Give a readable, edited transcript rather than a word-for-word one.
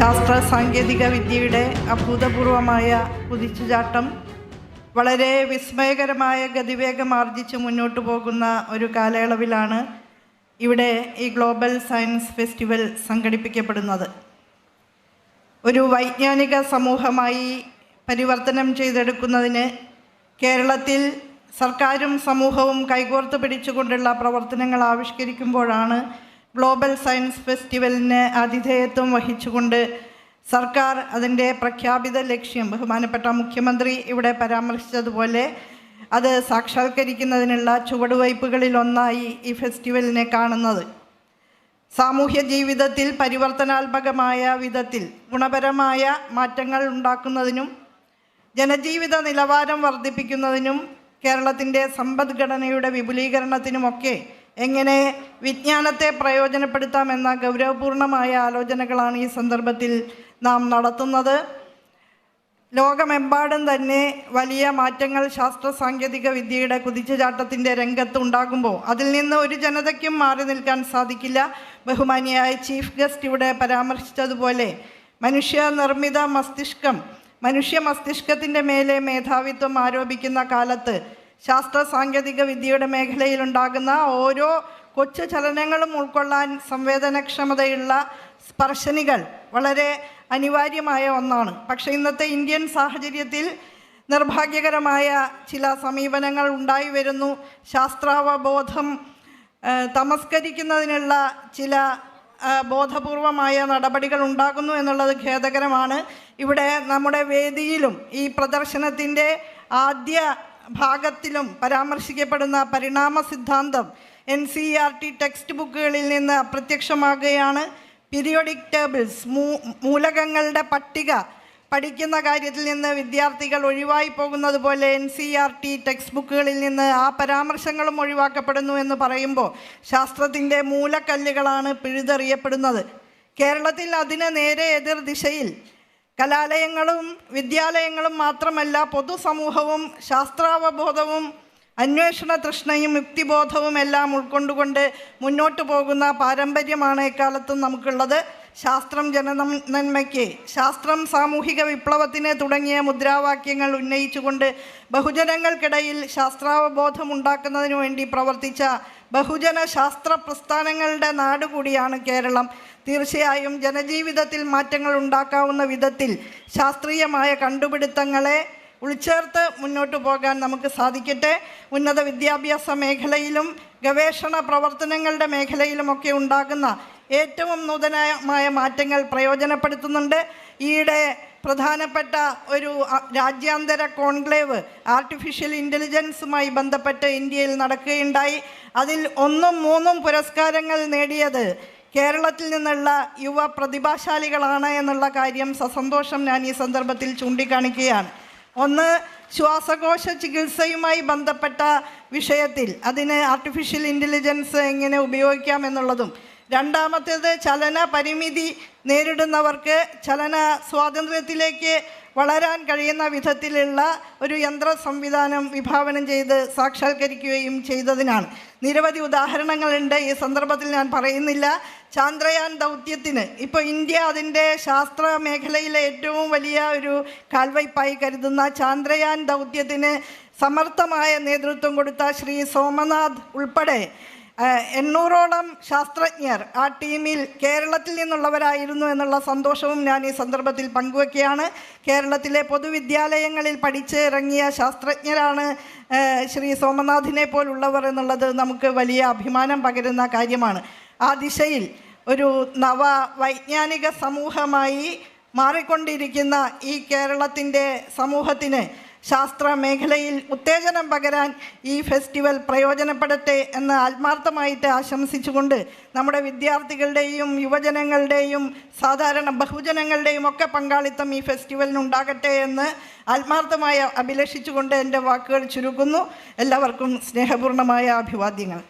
ശാസ്ത്ര സാങ്കേതിക വിദ്യയുടെ അഭൂതപൂർവമായ കുതിച്ചുചാട്ടം വളരെ വിസ്മയകരമായ ഗതിവേഗം ആർജിച്ച് മുന്നോട്ട് പോകുന്ന ഒരു കാലയളവിലാണ് ഇവിടെ ഈ ഗ്ലോബൽ സയൻസ് ഫെസ്റ്റിവൽ സംഘടിപ്പിക്കപ്പെടുന്നത്. ഒരു വൈജ്ഞാനിക സമൂഹമായി പരിവർത്തനം ചെയ്തെടുക്കുന്നതിന് കേരളത്തിൽ സർക്കാരും സമൂഹവും കൈകോർത്ത് പിടിച്ചുകൊണ്ടുള്ള പ്രവർത്തനങ്ങൾ ആവിഷ്കരിക്കുമ്പോഴാണ് ഗ്ലോബൽ സയൻസ് ഫെസ്റ്റിവലിന് ആതിഥേയത്വം വഹിച്ചുകൊണ്ട് സർക്കാർ അതിൻ്റെ പ്രഖ്യാപിത ലക്ഷ്യം ബഹുമാനപ്പെട്ട മുഖ്യമന്ത്രി ഇവിടെ പരാമർശിച്ചതുപോലെ അത് സാക്ഷാത്കരിക്കുന്നതിനുള്ള ചുവടുവയ്പ്പുകളിലൊന്നായി ഈ ഫെസ്റ്റിവലിനെ കാണുന്നത്. സാമൂഹ്യ ജീവിതത്തിൽ പരിവർത്തനാത്മകമായ വിധത്തിൽ ഗുണപരമായ മാറ്റങ്ങൾ ഉണ്ടാക്കുന്നതിനും ജനജീവിത നിലവാരം വർദ്ധിപ്പിക്കുന്നതിനും കേരളത്തിൻ്റെ സമ്പദ്ഘടനയുടെ വിപുലീകരണത്തിനുമൊക്കെ എങ്ങനെ വിജ്ഞാനത്തെ പ്രയോജനപ്പെടുത്താമെന്ന ഗൗരവപൂർണമായ ആലോചനകളാണ് ഈ സന്ദർഭത്തിൽ നാം നടത്തുന്നത്. ലോകമെമ്പാടും തന്നെ വലിയ മാറ്റങ്ങൾ ശാസ്ത്ര സാങ്കേതിക വിദ്യയുടെ കുതിച്ചുചാട്ടത്തിൻ്റെ രംഗത്ത് ഉണ്ടാകുമ്പോൾ അതിൽ നിന്ന് ഒരു ജനതയ്ക്കും മാറി നിൽക്കാൻ സാധിക്കില്ല. ബഹുമാനിയായ ചീഫ് ഗസ്റ്റ് ഇവിടെ പരാമർശിച്ചതുപോലെ മനുഷ്യനിർമ്മിത മസ്തിഷ്കം, മനുഷ്യ മസ്തിഷ്കത്തിൻ്റെ മേലെ മേധാവിത്വം ആരോപിക്കുന്ന കാലത്ത് ശാസ്ത്ര സാങ്കേതിക വിദ്യയുടെ മേഖലയിലുണ്ടാകുന്ന ഓരോ കൊച്ചു ചലനങ്ങളും ഉൾക്കൊള്ളാൻ സംവേദനക്ഷമതയുള്ള സ്പർശനികൾ വളരെ അനിവാര്യമായ ഒന്നാണ്. പക്ഷേ ഇന്നത്തെ ഇന്ത്യൻ സാഹചര്യത്തിൽ നിർഭാഗ്യകരമായ ചില സമീപനങ്ങൾ ഉണ്ടായി വരുന്നു. ശാസ്ത്രാവബോധം തമസ്കരിക്കുന്നതിനുള്ള ചില ബോധപൂർവമായ നടപടികൾ ഉണ്ടാകുന്നു എന്നുള്ളത് ഖേദകരമാണ്. ഇവിടെ നമ്മുടെ വേദിയിലും ഈ പ്രദർശനത്തിൻ്റെ ആദ്യ ഭാഗത്തിലും പരാമർശിക്കപ്പെടുന്ന പരിണാമ സിദ്ധാന്തം NCERT ടെക്സ്റ്റ് ബുക്കുകളിൽ നിന്ന് അപ്രത്യക്ഷമാകുകയാണ്. പീരിയോഡിക് ടേബിൾസ്, മൂലകങ്ങളുടെ പട്ടിക പഠിക്കുന്ന കാര്യത്തിൽ നിന്ന് വിദ്യാർത്ഥികൾ ഒഴിവായി പോകുന്നത് പോലെ NCERT ടെക്സ്റ്റ് ബുക്കുകളിൽ നിന്ന് ആ പരാമർശങ്ങളും ഒഴിവാക്കപ്പെടുന്നു എന്ന് പറയുമ്പോൾ ശാസ്ത്രത്തിൻ്റെ മൂലക്കല്ലുകളാണ് പിഴുതെറിയപ്പെടുന്നത്. കേരളത്തിൽ അതിന് നേരെ എതിർ ദിശയിൽ കലാലയങ്ങളും വിദ്യാലയങ്ങളും മാത്രമല്ല പൊതുസമൂഹവും ശാസ്ത്രാവബോധവും അന്വേഷണ തൃഷ്ണയും യുക്തിബോധവും എല്ലാം ഉൾക്കൊണ്ടുകൊണ്ട് മുന്നോട്ട് പോകുന്ന പാരമ്പര്യമാണ് എക്കാലത്തും നമുക്കുള്ളത്. ശാസ്ത്രം ജനനന്മയ്ക്ക്, ശാസ്ത്രം സാമൂഹിക വിപ്ലവത്തിന് തുടങ്ങിയ മുദ്രാവാക്യങ്ങൾ ഉന്നയിച്ചുകൊണ്ട് ബഹുജനങ്ങൾക്കിടയിൽ ശാസ്ത്രാവബോധം ഉണ്ടാക്കുന്നതിനു വേണ്ടി പ്രവർത്തിച്ച ബഹുജന ശാസ്ത്ര പ്രസ്ഥാനങ്ങളുടെ നാട് കൂടിയാണ് കേരളം. തീർച്ചയായും ജനജീവിതത്തിൽ മാറ്റങ്ങൾ ഉണ്ടാക്കാവുന്ന വിധത്തിൽ ശാസ്ത്രീയമായ കണ്ടുപിടുത്തങ്ങളെ ഉൾച്ചേർത്ത് മുന്നോട്ട് പോകാൻ നമുക്ക് സാധിക്കട്ടെ. ഉന്നത വിദ്യാഭ്യാസ മേഖലയിലും ഗവേഷണ പ്രവർത്തനങ്ങളുടെ മേഖലയിലുമൊക്കെ ഉണ്ടാകുന്ന ഏറ്റവും നൂതനമായ മാറ്റങ്ങൾ പ്രയോജനപ്പെടുത്തുന്നുണ്ട്. ഈയിടെ പ്രധാനപ്പെട്ട ഒരു രാജ്യാന്തര കോൺക്ലേവ് ആർട്ടിഫിഷ്യൽ ഇൻ്റലിജൻസുമായി ബന്ധപ്പെട്ട് ഇന്ത്യയിൽ നടക്കുകയുണ്ടായി. അതിൽ 1ഉം 3ഉം പുരസ്കാരങ്ങൾ നേടിയത് കേരളത്തിൽ നിന്നുള്ള യുവ പ്രതിഭാശാലികളാണ് എന്നുള്ള കാര്യം സസന്തോഷം ഞാൻ ഈ സന്ദർഭത്തിൽ ചൂണ്ടിക്കാണിക്കുകയാണ്. ഒന്ന്, ശ്വാസകോശ ചികിത്സയുമായി ബന്ധപ്പെട്ട വിഷയത്തിൽ അതിന് ആർട്ടിഫിഷ്യൽ ഇൻ്റലിജൻസ് എങ്ങനെ ഉപയോഗിക്കാം എന്നുള്ളതും, രണ്ടാമത്തേത് ചലന പരിമിതി നേരിടുന്നവർക്ക് ചലന സ്വാതന്ത്ര്യത്തിലേക്ക് വളരാൻ കഴിയുന്ന വിധത്തിലുള്ള ഒരു യന്ത്ര സംവിധാനം വിഭാവനം ചെയ്ത് സാക്ഷാത്കരിക്കുകയും ചെയ്തതിനാണ്. നിരവധി ഉദാഹരണങ്ങളുണ്ട്, ഈ സന്ദർഭത്തിൽ ഞാൻ പറയുന്നില്ല. ചാന്ദ്രയാൻ ദൗത്യത്തിന് ഇപ്പോൾ ഇന്ത്യ അതിൻ്റെ ശാസ്ത്ര മേഖലയിലെ ഏറ്റവും വലിയ ഒരു കാൽവയ്പായി കരുതുന്ന ചാന്ദ്രയാൻ ദൗത്യത്തിന് സമർത്ഥമായ നേതൃത്വം കൊടുത്ത ശ്രീ സോമനാഥ് ഉൾപ്പെടെ 800ഓളം ശാസ്ത്രജ്ഞർ ആ ടീമിൽ കേരളത്തിൽ നിന്നുള്ളവരായിരുന്നു എന്നുള്ള സന്തോഷവും ഞാൻ ഈ സന്ദർഭത്തിൽ പങ്കുവയ്ക്കുകയാണ്. കേരളത്തിലെ പൊതുവിദ്യാലയങ്ങളിൽ പഠിച്ച് ഇറങ്ങിയ ശാസ്ത്രജ്ഞരാണ് ശ്രീ സോമനാഥിനെ പോലുള്ളവർ എന്നുള്ളത് നമുക്ക് വലിയ അഭിമാനം പകരുന്ന കാര്യമാണ്. ആ ദിശയിൽ ഒരു നവ വൈജ്ഞാനിക സമൂഹമായി മാറിക്കൊണ്ടിരിക്കുന്ന ഈ കേരളത്തിൻ്റെ സമൂഹത്തിന് ശാസ്ത്ര മേഖലയിൽ ഉത്തേജനം പകരാൻ ഈ ഫെസ്റ്റിവൽ പ്രയോജനപ്പെടട്ടെ എന്ന് ആത്മാർത്ഥമായിട്ട് ആശംസിച്ചുകൊണ്ട് നമ്മുടെ വിദ്യാർത്ഥികളുടെയും യുവജനങ്ങളുടെയും സാധാരണ ബഹുജനങ്ങളുടെയും ഒക്കെ പങ്കാളിത്തം ഈ ഫെസ്റ്റിവലിനുണ്ടാകട്ടെ എന്ന് ആത്മാർത്ഥമായി അഭിലഷിച്ചുകൊണ്ട് എൻ്റെ വാക്കുകൾ ചുരുക്കുന്നു. എല്ലാവർക്കും സ്നേഹപൂർണ്ണമായ അഭിവാദ്യങ്ങൾ.